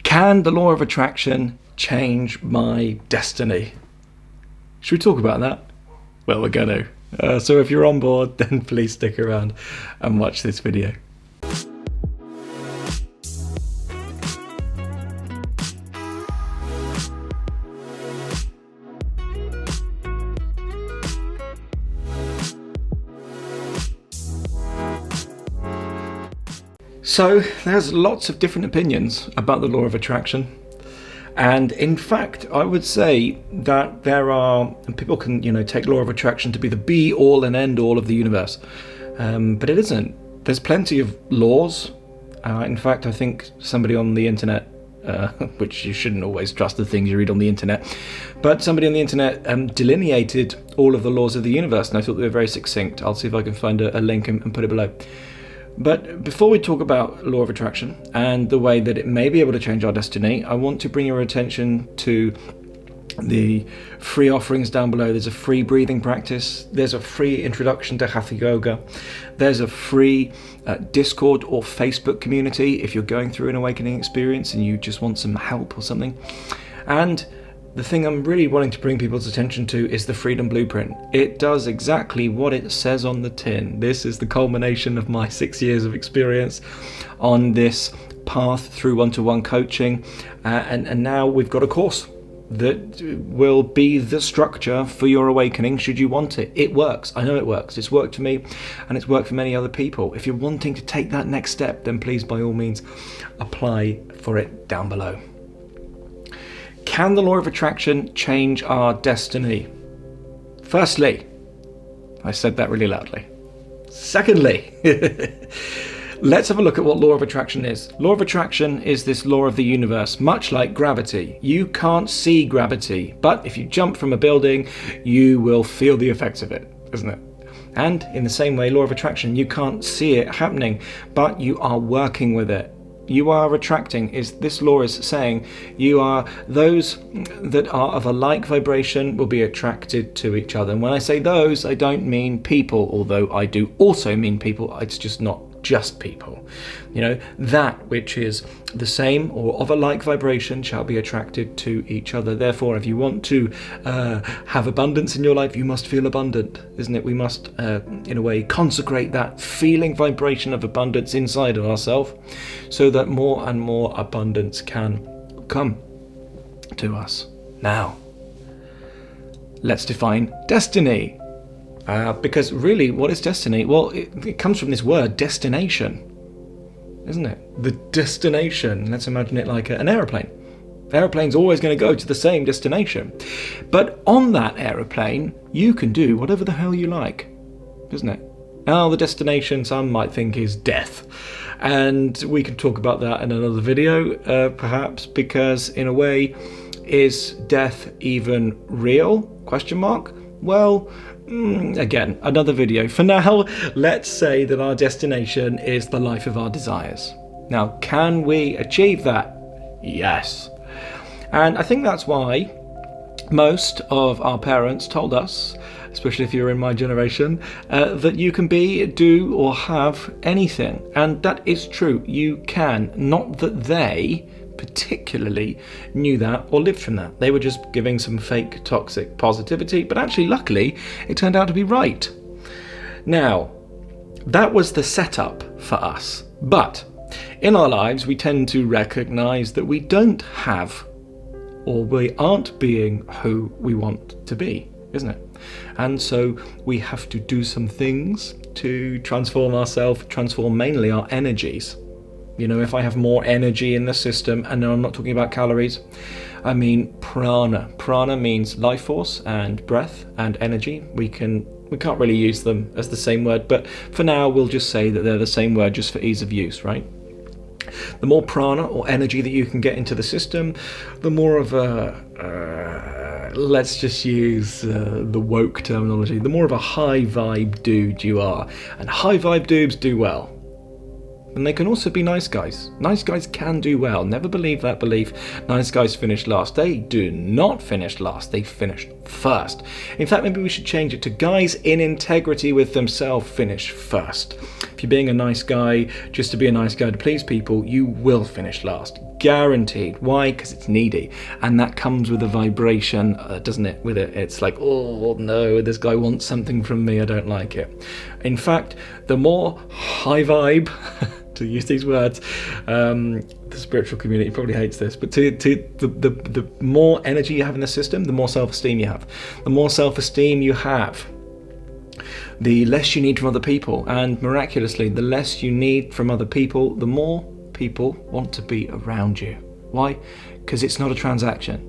Can the law of attraction change my destiny? Should we talk about that? Well, we're going to. So if you're on board, then please stick around and watch this video. So there's lots of different opinions about the law of attraction. And in fact, I would say that there are, and people can, take law of attraction to be the be all and end all of the universe. But it isn't. There's plenty of laws. In fact, I think somebody on the internet, which you shouldn't always trust the things you read on the internet, but somebody on the internet delineated all of the laws of the universe, and I thought they were very succinct. I'll see if I can find a link and put it below. But before we talk about law of attraction and the way that it may be able to change our destiny, I want to bring your attention to the free offerings down below. There's a free breathing practice. There's a free introduction to Hatha Yoga. There's a free Discord or Facebook community if you're going through an awakening experience and you just want some help or something. And the thing I'm really wanting to bring people's attention to is the Freedom Blueprint. It does exactly what it says on the tin. This is the culmination of my 6 years of experience on this path through one-to-one coaching. And now we've got a course that will be the structure for your awakening should you want it. It works. I know it works. It's worked for me and it's worked for many other people. If you're wanting to take that next step, then please, by all means, apply for it down below. Can the law of attraction change our destiny? Firstly, I said that really loudly. Secondly, let's have a look at what law of attraction is. Law of attraction is this law of the universe, much like gravity. You can't see gravity, but if you jump from a building, you will feel the effects of it, isn't it? And in the same way, law of attraction, you can't see it happening, but you are working with it. You are attracting, this law is saying, those that are of a like vibration will be attracted to each other. And when I say those, I don't mean people, although I do also mean people. It's just not just people. That which is the same or of a like vibration shall be attracted to each other. Therefore, if you want to have abundance in your life, you must feel abundant, isn't it? We must, in a way, consecrate that feeling vibration of abundance inside of ourselves so that more and more abundance can come to us. Now, let's define destiny. Because really, what is destiny? Well, it comes from this word, destination, isn't it? The destination. Let's imagine it like an aeroplane. The aeroplane's always going to go to the same destination. But on that aeroplane, you can do whatever the hell you like, isn't it? Now, the destination, some might think, is death. And we can talk about that in another video, perhaps, because in a way, is death even real? Question mark? Well, again, another video. For now, let's say that our destination is the life of our desires. Now, can we achieve that? Yes. And I think that's why most of our parents told us, especially if you're in my generation, that you can be, do, or have anything. And that is true. You can. Not that they particularly knew that or lived from that. They were just giving some fake toxic positivity, but actually, luckily, it turned out to be right. Now, that was the setup for us. But in our lives, we tend to recognize that we don't have, or we aren't being who we want to be, isn't it? And so we have to do some things to transform ourselves, transform mainly our energies. If I have more energy in the system, and no, I'm not talking about calories, I mean prana. Prana means life force and breath and energy. We can't really use them as the same word, but for now we'll just say that they're the same word just for ease of use, right? The more prana or energy that you can get into the system, the more of a, let's just use the woke terminology, the more of a high vibe dude you are. And high vibe dudes do well. And they can also be nice guys. Nice guys can do well. Never believe that belief. Nice guys finish last. They do not finish last. They finished first. In fact, maybe we should change it to guys in integrity with themselves finish first. If you're being a nice guy, just to be a nice guy to please people, you will finish last. Guaranteed. Why? Because it's needy. And that comes with a vibration, doesn't it? With it, it's like, oh no, this guy wants something from me, I don't like it. In fact, the more high vibe, to use these words, the spiritual community probably hates this, but the more energy you have in the system, the more self-esteem you have. The more self-esteem you have, the less you need from other people, and miraculously, the less you need from other people, the more people want to be around you. Why? Because it's not a transaction.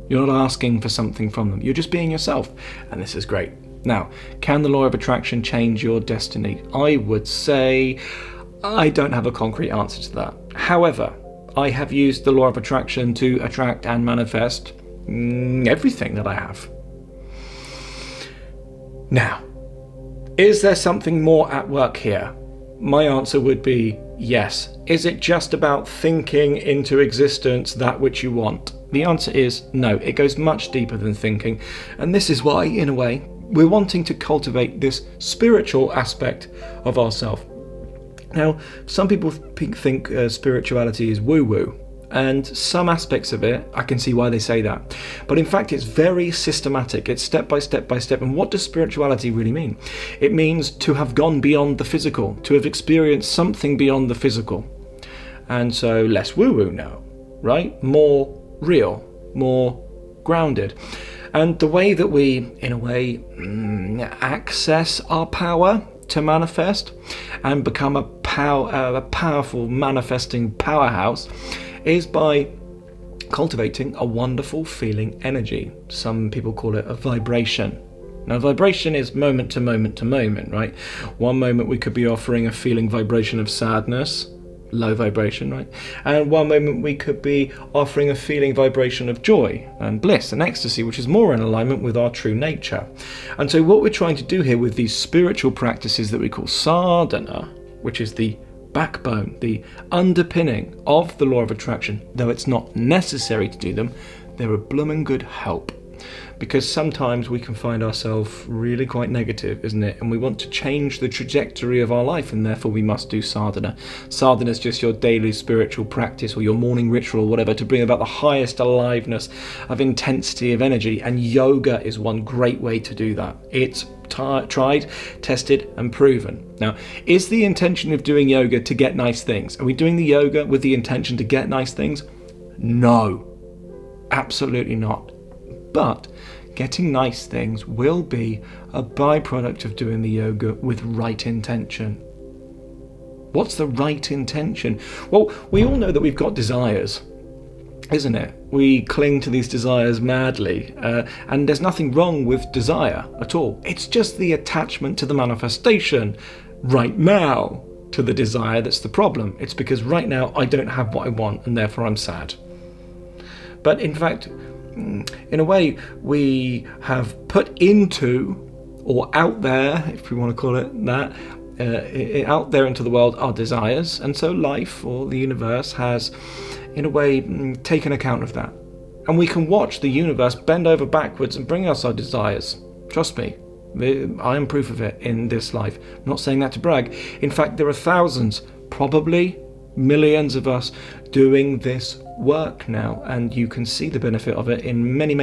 You're not asking for something from them. You're just being yourself, and this is great. Now, can the law of attraction change your destiny? I would say I don't have a concrete answer to that. However, I have used the law of attraction to attract and manifest everything that I have. Now, is there something more at work here? My answer would be yes. Is it just about thinking into existence that which you want? The answer is no. It goes much deeper than thinking. And this is why, in a way, we're wanting to cultivate this spiritual aspect of ourselves. Now, some people think spirituality is woo-woo. And some aspects of it, I can see why they say that. But in fact, it's very systematic. It's step by step by step. And what does spirituality really mean? It means to have gone beyond the physical, to have experienced something beyond the physical. And so less woo-woo now, right? More real, more grounded. And the way that we, in a way, access our power to manifest and become a powerful manifesting powerhouse is by cultivating a wonderful feeling energy. Some people call it a vibration. Now, vibration is moment to moment to moment, right? One moment we could be offering a feeling vibration of sadness, low vibration, right? And one moment we could be offering a feeling vibration of joy and bliss and ecstasy, which is more in alignment with our true nature. And so what we're trying to do here with these spiritual practices that we call sadhana, which is the backbone, the underpinning of the law of attraction, though it's not necessary to do them, they're a bloomin' good help. Because sometimes we can find ourselves really quite negative, isn't it? And we want to change the trajectory of our life, and therefore we must do sadhana. Sadhana is just your daily spiritual practice or your morning ritual or whatever to bring about the highest aliveness of intensity of energy, and yoga is one great way to do that. It's tried, tested and proven. Now, is the intention of doing yoga to get nice things? Are we doing the yoga with the intention to get nice things? No, absolutely not. But getting nice things will be a byproduct of doing the yoga with right intention. What's the right intention? Well, we all know that we've got desires, isn't it? We cling to these desires madly, and there's nothing wrong with desire at all. It's just the attachment to the manifestation right now to the desire that's the problem. It's because right now I don't have what I want and therefore I'm sad. But in fact, in a way, we have put into, or out there, if we want to call it that, out there into the world our desires, and so life or the universe has, in a way, taken account of that. And we can watch the universe bend over backwards and bring us our desires. Trust me, I am proof of it in this life. I'm not saying that to brag. In fact, there are thousands, probably millions of us doing this work now, and you can see the benefit of it in many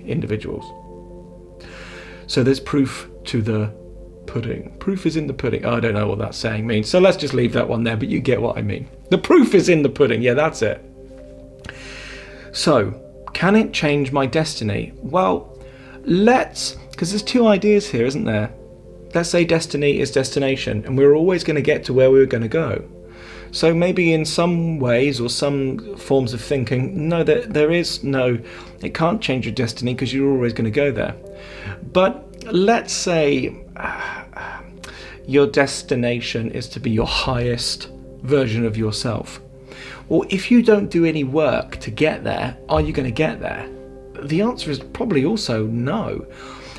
individuals. So there's proof to the pudding. Proof is in the pudding. Oh, I don't know what that saying means, so let's just leave that one there, but you get what I mean. The proof is in the pudding. Yeah, that's it. So, can it change my destiny? Well, because there's two ideas here, isn't there? Let's say destiny is destination, and we're always going to get to where we're going to go. So maybe in some ways or some forms of thinking, no, there is no, it can't change your destiny because you're always going to go there. But let's say your destination is to be your highest version of yourself. Well, if you don't do any work to get there, are you going to get there? The answer is probably also no.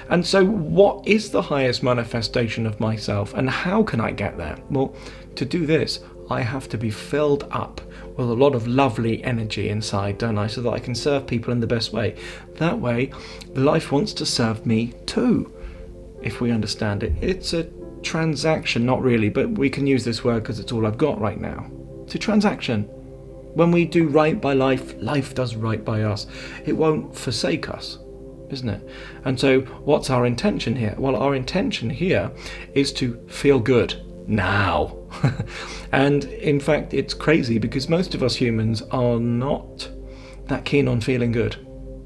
And so what is the highest manifestation of myself, and how can I get there? Well, to do this, I have to be filled up with a lot of lovely energy inside, don't I? So that I can serve people in the best way. That way, life wants to serve me too, if we understand it. It's a transaction, not really, but we can use this word because it's all I've got right now. It's a transaction. When we do right by life, life does right by us. It won't forsake us, isn't it? And so what's our intention here? Well, our intention here is to feel good now. And in fact, it's crazy because most of us humans are not that keen on feeling good.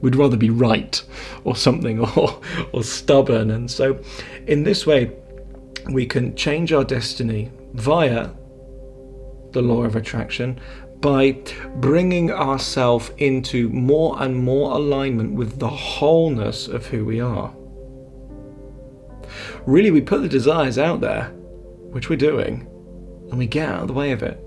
We'd rather be right or something, or stubborn. And so in this way, we can change our destiny via the law of attraction by bringing ourselves into more and more alignment with the wholeness of who we are. Really, we put the desires out there, which we're doing, and we get out of the way of it.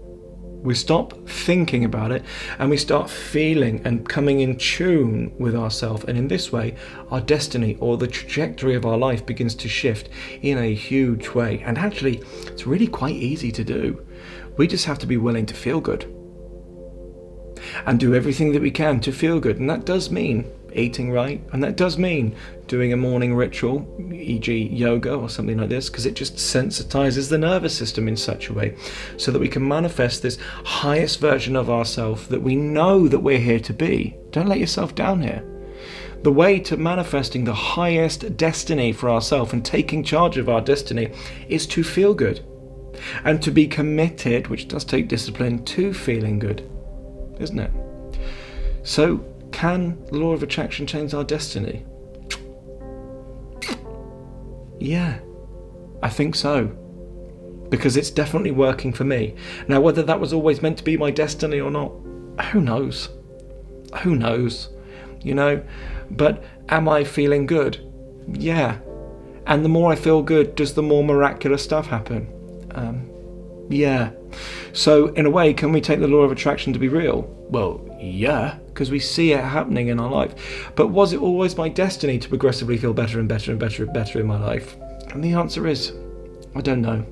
We stop thinking about it and we start feeling and coming in tune with ourselves. And in this way, our destiny or the trajectory of our life begins to shift in a huge way. And actually, it's really quite easy to do. We just have to be willing to feel good and do everything that we can to feel good. And that does mean eating right, and that does mean doing a morning ritual, e.g. yoga or something like this, because it just sensitizes the nervous system in such a way so that we can manifest this highest version of ourselves that we know that we're here to be. Don't let yourself down here. The way to manifesting the highest destiny for ourselves and taking charge of our destiny is to feel good and to be committed, which does take discipline, to feeling good, isn't it? So can the law of attraction change our destiny? Yeah, I think so. Because it's definitely working for me. Now, whether that was always meant to be my destiny or not, who knows? Who knows? You know? But am I feeling good? Yeah. And the more I feel good, does the more miraculous stuff happen? Yeah. So, in a way, can we take the law of attraction to be real? Well, yeah, because we see it happening in our life. But was it always my destiny to progressively feel better and better and better and better in my life? And the answer is, I don't know.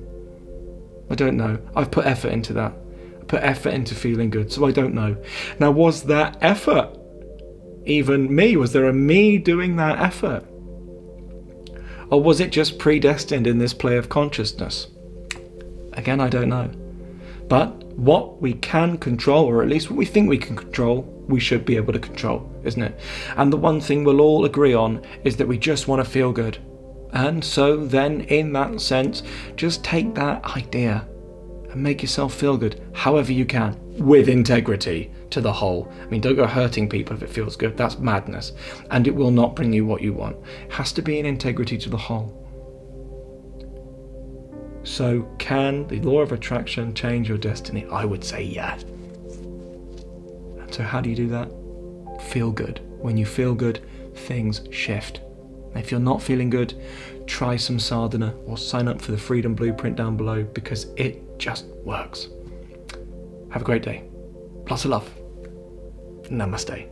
I don't know. I've put effort into that. I put effort into feeling good, so I don't know. Now, was that effort even me? Was there a me doing that effort? Or was it just predestined in this play of consciousness? Again, I don't know. But what we can control, or at least what we think we can control, we should be able to control, isn't it? And the one thing we'll all agree on is that we just want to feel good. And so then, in that sense, just take that idea and make yourself feel good however you can, with integrity to the whole. I mean, don't go hurting people if it feels good. That's madness. And it will not bring you what you want. It has to be in integrity to the whole. So can the law of attraction change your destiny? I would say yes. And so how do you do that? Feel good. When you feel good, things shift. If you're not feeling good, try some sadhana or sign up for the Freedom Blueprint down below, because it just works. Have a great day. Lots of love. Namaste.